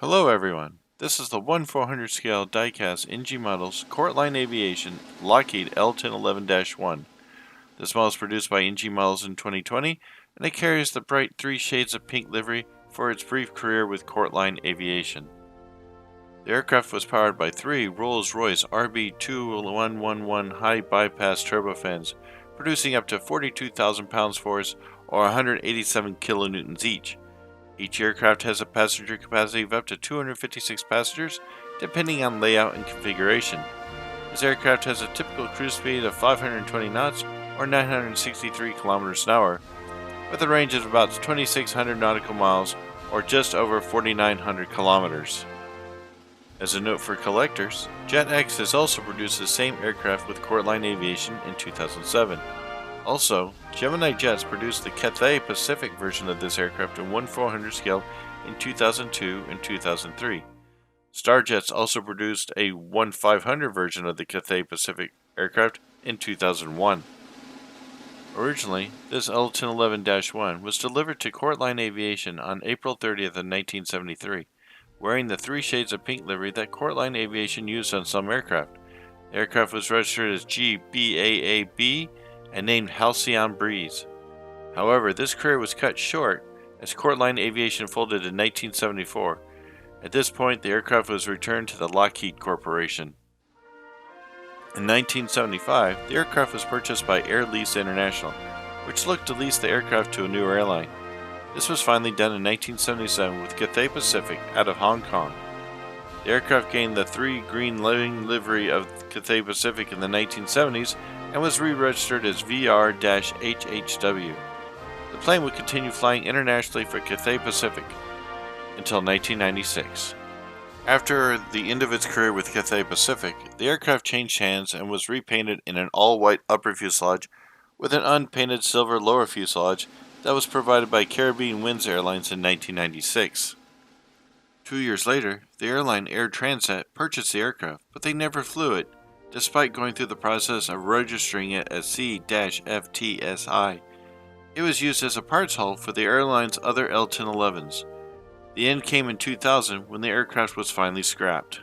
Hello everyone, this is the 1/400 scale diecast NG models Court Line Aviation Lockheed L-1011-1. This model is produced by NG Models in 2020 and it carries the bright 3 shades of pink livery for its brief career with Court Line Aviation. The aircraft was powered by 3 Rolls Royce RB2111 High bypass turbofans, producing up to 42,000 pounds-force or 187 kilonewtons each. Each aircraft has a passenger capacity of up to 256 passengers, depending on layout and configuration. This aircraft has a typical cruise speed of 520 knots or 963 kilometers an hour, with a range of about 2,600 nautical miles or just over 4,900 kilometers. As a note for collectors, JetX has also produced the same aircraft with Court Line Aviation in 2007. Also, Gemini Jets produced the Cathay Pacific version of this aircraft in 1/400 scale in 2002 and 2003. Starjets also produced a 1/500 version of the Cathay Pacific aircraft in 2001. Originally, this L-1011-1 was delivered to Court Line Aviation on April 30th of 1973, wearing the 3 shades of pink livery that Court Line Aviation used on some aircraft. The aircraft was registered as G-BAAB and named Halcyon Breeze. However, this career was cut short as Court Line Aviation folded in 1974. At this point, the aircraft was returned to the Lockheed Corporation. In 1975, the aircraft was purchased by Air Lease International, which looked to lease the aircraft to a new airline. This was finally done in 1977 with Cathay Pacific out of Hong Kong. The aircraft gained the 3 green living livery of Cathay Pacific in the 1970s and was re-registered as VR-HHW. The plane would continue flying internationally for Cathay Pacific until 1996. After the end of its career with Cathay Pacific, the aircraft changed hands and was repainted in an all-white upper fuselage with an unpainted silver lower fuselage that was provided by Caribbean Winds Airlines in 1996. 2 years later, the airline Air Transat purchased the aircraft, but they never flew it, despite going through the process of registering it as C-FTSI. It was used as a parts haul for the airline's other L-1011s. The end came in 2000 when the aircraft was finally scrapped.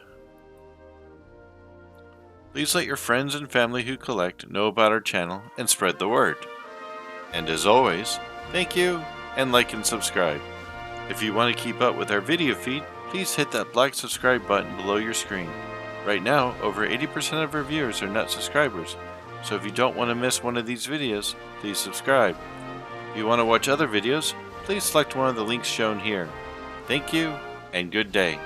Please let your friends and family who collect know about our channel and spread the word. And as always, thank you and like and subscribe. If you want to keep up with our video feed, please hit that black subscribe button below your screen. Right now, over 80% of our viewers are not subscribers, so if you don't want to miss one of these videos, please subscribe. If you want to watch other videos, please select one of the links shown here. Thank you, and good day.